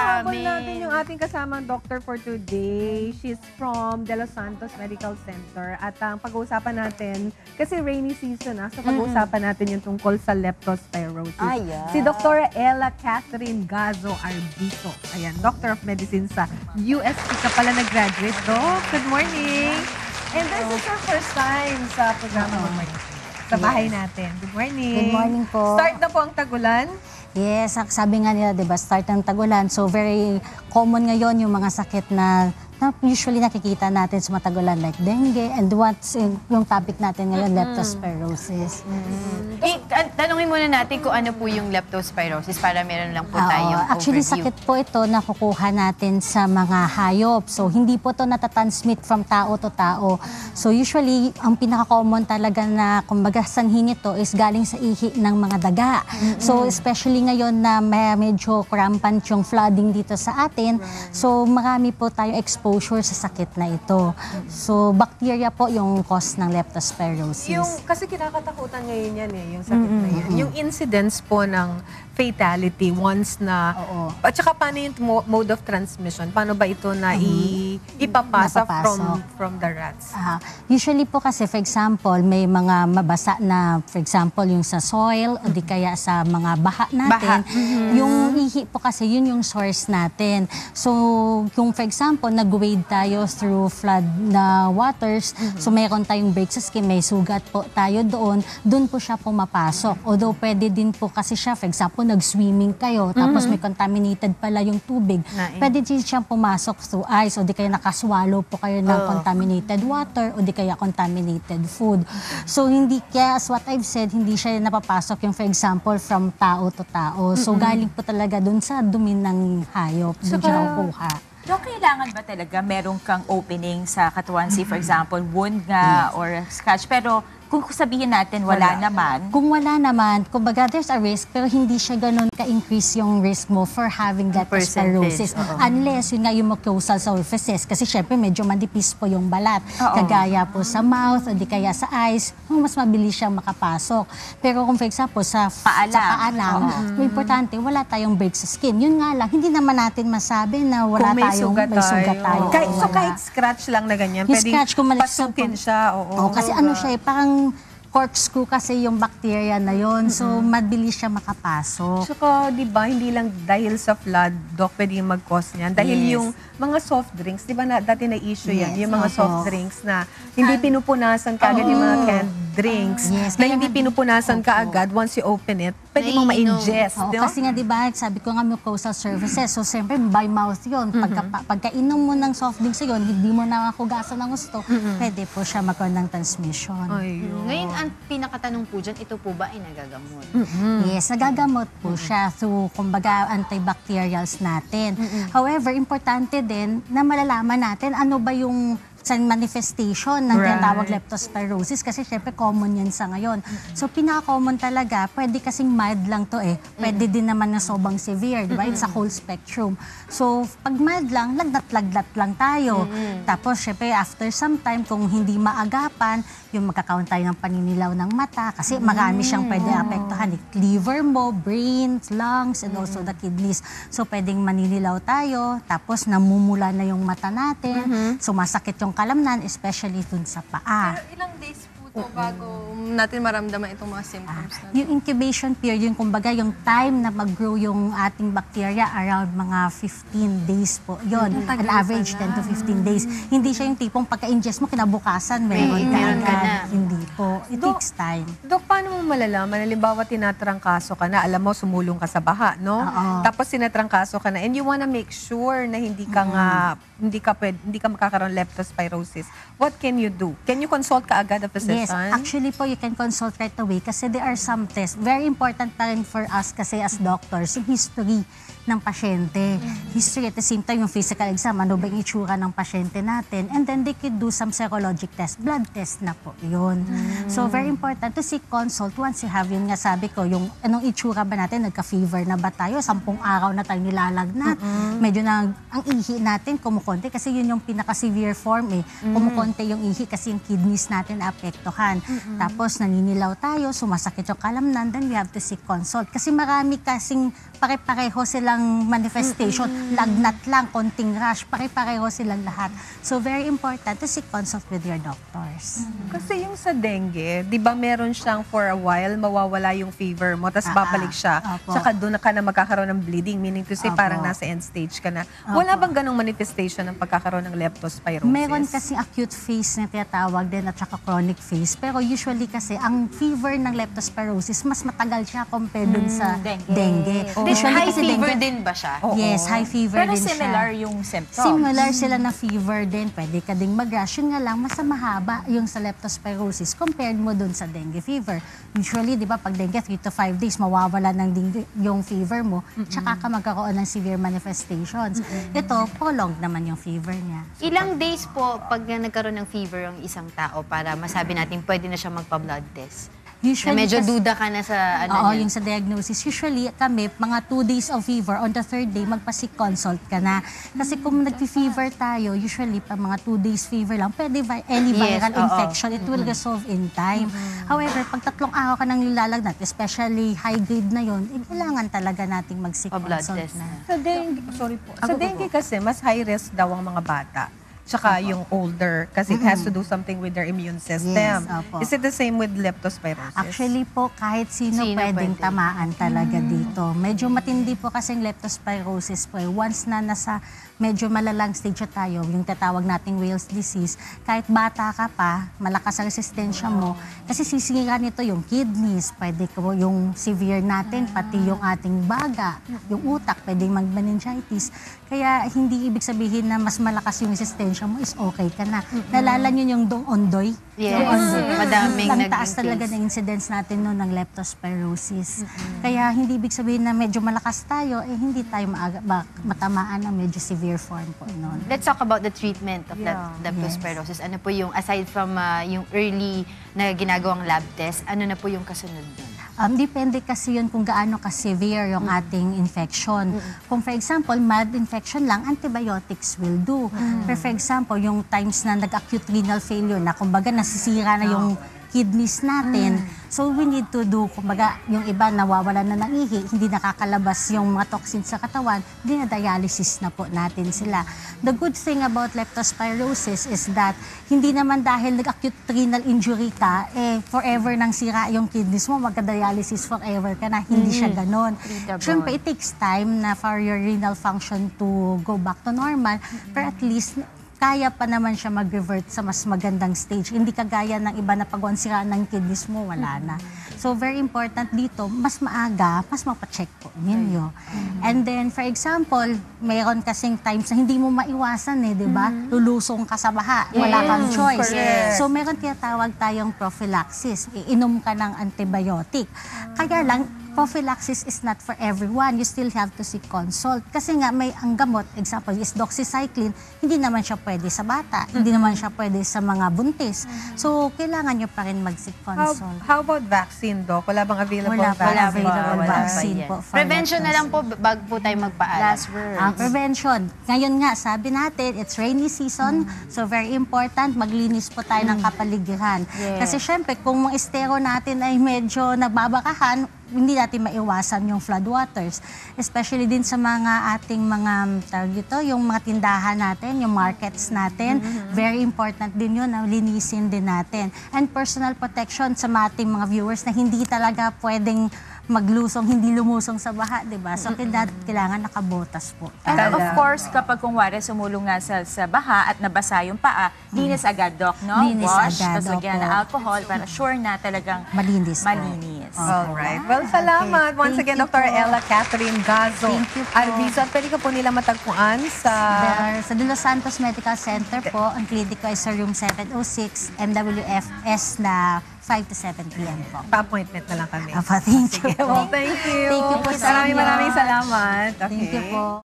Makahabol natin yung ating kasamang doctor for today. She's from De Los Santos Medical Center. At ang pag-uusapan natin, kasi rainy season so pag-uusapan natin yung tungkol sa leptospirosis. Si Dr. Ella Catherine Gazo Arbizo. Ayan, Doctor of Medicine sa UST ka pala nag-graduate, Doc. Good morning. And this is our first time sa programa sa bahay natin. Good morning. Good morning po. Start na po ang tagulan. Yes, sabi nga nila, 'di ba, start ng tagulan. So very common ngayon yung mga sakit na usually nakikita natin sa matagulan like dengue and what's yung topic natin ngayon, leptospirosis. Tanungin muna natin kung ano po yung leptospirosis para meron lang po tayong actually, overview. sakit po ito na kukuha natin sa mga hayop. So, hindi po ito natatransmit from tao to tao. So, usually, ang pinaka-common talaga na kumbaga sanhin ito is galing sa ihi ng mga daga. So, especially ngayon na medyo rampant yung flooding dito sa atin. So, marami po tayong exposure sa sakit na ito. So, bacteria po yung cause ng leptospirosis. Kasi kinakatakutan ngayon yan yung sakit na yan. Yung incidence po ng fatality once na, at saka paano yung mode of transmission? Paano ba ito na ipapasa from the rats? Usually po kasi, for example, may mga mabasa na, for example, yung sa soil o di kaya sa mga baha natin. Yung ihi po kasi, yun yung source natin. So, kung for example, nag-wade tayo through flood na waters, so mayroon tayong break sa skin, may sugat po tayo doon po siya pumapasok. Although pwede din po kasi siya, for example, nag-swimming kayo, tapos may contaminated pala yung tubig, pwede din siyang pumasok through ice, o di kaya nakaswallow po kayo ng contaminated water, o di kaya contaminated food. So, hindi, kaya as what I've said, hindi siya napapasok yung, for example, from tao to tao. So, galing po talaga doon sa dumi ng hayop, doon siya kukuha. So, kailangan ba talaga meron kang opening sa katawan, for example, wound nga or scratch, pero kung sabihin natin wala naman. Kung wala naman, kumbaga there's a risk pero hindi siya ganun ka-increase yung risk mo for having leptospirosis. Unless yun nga yung mucosal surfaces. Kasi syempre medyo manipis po yung balat. Kagaya po sa mouth o di kaya sa eyes, mas mabilis siyang makapasok. Pero kung for example sa paa lang, importante wala tayong break sa skin. Yun nga lang, hindi naman natin masabi na wala may sugat tayo. So kahit scratch lang na ganyan, pwedeng pasukin siya. Kasi ano siya, parang corkscrew kasi yung bacteria na yon. So, mabilis siya makapasok. Saka, di ba, hindi lang dahil sa flood, Doc, pwede yung mag-cause niyan. Dahil yung mga soft drinks, di ba dati na-issue yan, yung mga soft drinks na hindi pinupunasan kaagad yung mga canned drinks, na hindi pinupunasan kaagad once you open it, pwede mong ma-ingest. Kasi nga, di ba, sabi ko nga mucosal surfaces, so siyempre, by mouth yun. Pagka-inom mo ng soft drinks yun, hindi mo na hugasan ng gusto, pwede po siya magkaroon ng transmission. Ngayon, ang pinakatanong po dyan, ito po ba ay nagagamot? Yes, nagagamot po siya through, kumbaga, antibacterials natin. However, importante din na malalaman natin ano ba yung sa manifestation ng tinatawag leptospirosis kasi syempre common yan sa ngayon. So pinaka-common talaga, pwede kasing mild lang to Pwede din naman na sobrang severe, di ba? It's a whole spectrum. So pag mild lang, lagdat-lagdat lang tayo. Tapos syempre after some time, kung hindi maagapan, yung magkakaroon tayo ng paninilaw ng mata kasi marami siyang pwede apektuhan. Liver mo, brains, lungs, and also the kidneys. So pwedeng maninilaw tayo, tapos namumula na yung mata natin, sumasakit yung kalamnan, especially dun sa paa. Pero ilang days po to bago natin maramdaman itong mga symptoms natin? Yung incubation period, yung kumbaga yung time na mag-grow yung ating bacteria around mga 15 days po. Yun, an average 10 to 15 days. Hindi siya yung tipong pagka-ingest mo, kinabukasan, meron ka na. Hindi po. It takes time. Dok, paano mo malalaman? Halimbawa, tinatrangkaso ka na, alam mo, sumulong ka sa baha, no? Tapos tinatrangkaso ka na, and you wanna make sure na hindi ka hindi ka makakaroon leptospirosis. What can you do? Can you consult ka agad a physician? Yes, actually po, you can consult right away kasi there are some tests. Very important pa rin for us kasi as doctors, yung history ng pasyente. History at the same time, yung physical exam, ano ba yung itsura ng pasyente natin. And then they could do some serologic test. Blood test na po yun. So very important to seek consult once you have yun nga sabi ko, yung anong itsura ba natin, nagka-fever na ba tayo, 10 araw na tayo nilalagnat. Medyo na ang ihi natin kumukonti kasi yun yung pinaka-severe form Kumukonti yung ihi kasi yung kidneys natin apektuhan. Tapos naninilaw tayo, sumasakit yung kalamnan, then we have to seek consult. Kasi marami kasing pare-pareho sila walang manifestation, lagnat lang, konting rash, pare-pareho silang lahat. So very important to seek consult with your doctors. Kasi yung sa dengue, di ba meron siyang for a while, mawawala yung fever mo, tapos babalik siya. Opo. Tsaka doon ka na magkakaroon ng bleeding, meaning to say Opo. parang nasa end stage ka na. Wala bang ganong manifestation ng pagkakaroon ng leptospirosis? Meron kasi acute phase na tinatawag din at saka chronic phase. Pero usually kasi ang fever ng leptospirosis, mas matagal siya compared dun sa dengue. Usually High kasi fever dengue- din ba siya? Yes, high fever Pero din similar siya. yung symptoms. Similar sila na fever din. Pwede ka ding mag-rash. Yun nga lang, mas mahaba yung sa leptospirosis compared mo dun sa dengue fever. Usually, di ba, pag dengue, 3 to 5 days, mawawala ng dengue yung fever mo, tsaka ka magkakaroon ng severe manifestations. Ito, prolonged naman yung fever niya. Ilang days po pag nagkaroon ng fever ang isang tao para masabi natin pwede na siya magpa-blood test? Na medyo kasi- duda ka na sa ano Oo, niya. yung sa diagnosis. Usually, kami, mga 2 days of fever, on the 3rd day, magpa-seek consult ka na. Kasi kung nag-fever tayo, usually, pa mga 2 days fever lang, pwede any Yes, viral oo. infection, it will resolve in time. However, pag 3 araw ka nang nilalagnat, especially high grade na yon, kailangan talaga nating mag-seek Pa-blood consult test na. na. Sa dengue, sorry po. Sa dengue kasi, mas high risk daw ang mga bata. Tsaka yung older, kasi it has to do something with their immune system. Yes, opo. Is it the same with leptospirosis? Actually po, kahit sino, Sino pwedeng pwede. tamaan talaga dito. Medyo matindi po kasing leptospirosis po. Once na nasa medyo malalang stage na tayo, yung tatawag nating Wales disease, kahit bata ka pa, malakas ang resistensya mo, kasi sisira nito yung kidneys, pwede ko yung severe natin, pati yung ating baga, yung utak, pwedeng mag-meningitis. Kaya hindi ibig sabihin na mas malakas yung resistensya mo is okay ka na. Nalala nyo yung ondoy? Yes. Yung ondoy. Madaming Ang naging taas talaga case. ng incidence natin noon ng leptospirosis. Kaya hindi ibig sabihin na medyo malakas tayo, hindi tayo matamaan ng medyo severe form po noon. Let's talk about the treatment of leptospirosis. Ano po yung, aside from yung early na ginagawang lab test, ano na po yung kasunod dun? Depende kasi yun kung gaano ka-severe yung ating infection. Kung for example, mild infection lang, antibiotics will do. Pero for example, yung times na nag-acute renal failure na kumbaga nasisira na yung kidneys natin. So we need to do, kumbaga, yung iba nawawala na ng ihi, hindi nakakalabas yung mga toxins sa katawan, dinadialysis na po natin sila. The good thing about leptospirosis is that hindi naman dahil nag-acute renal injury ka, forever nang sira yung kidneys mo, magka-dialysis forever ka na. Hindi siya ganon. Siyempre, it takes time na for your renal function to go back to normal, pero at least kaya pa naman siya mag-revert sa mas magandang stage. Hindi kagaya ng iba na pag sira ng kidneys mo, wala na. So, very important dito, mas maaga, mas mapacheck po ninyo. And then, for example, mayroon kasing times na hindi mo maiwasan di ba? Lulusong ka sa baha, wala kang choice. So, meron tinatawag tayong prophylaxis. Iinom ka ng antibiotic. Kaya lang, prophylaxis is not for everyone. You still have to seek consult. Kasi nga may ang gamot, example is doxycycline, hindi naman siya pwede sa bata, hindi naman siya pwede sa mga buntis. So, kailangan nyo pa rin mag-seek consult. How about vaccine, Doc? Wala bang available Wala vaccine? available Wala pa vaccine yan. po. for Prevention na lang po bago po tayo magpaalam. Last words. Ang prevention. Ngayon nga, sabi natin, it's rainy season, so very important, maglinis po tayo ng kapaligiran. Kasi syempre, kung ang estero natin ay medyo nagbabakahan, hindi natin maiwasan yung floodwaters. Especially din sa mga ating mga, tawag ito, yung mga tindahan natin, yung markets natin. Very important din yun, na linisin din natin. And personal protection sa ating mga viewers na hindi talaga pwedeng maglusong, hindi lumusong sa baha, di ba? So, kailangan nakabotas po. And of course, kapag kung wari sumulong nga sa baha at nabasa yung paa, linis agad, Doc, no? Linis Wash, agad, tapos lagyan opo. ng alcohol para sure na talagang Malinis po. malinis. Alright. Well, salamat. Once Thank again, you Dr. po. Ella Catherine Gazo. Thank you po. Arvizo. At pwede ka po nila matagpuan sa... Sa De Los Santos Medical Center po, ang clinic ko ay sa room 706, MWFS na 5 to 7 p.m. po. Pa-appointment na lang kami. Thank you po. Well, thank you. Thank you po sa inyo. Maraming salamat. Thank you Okay. po.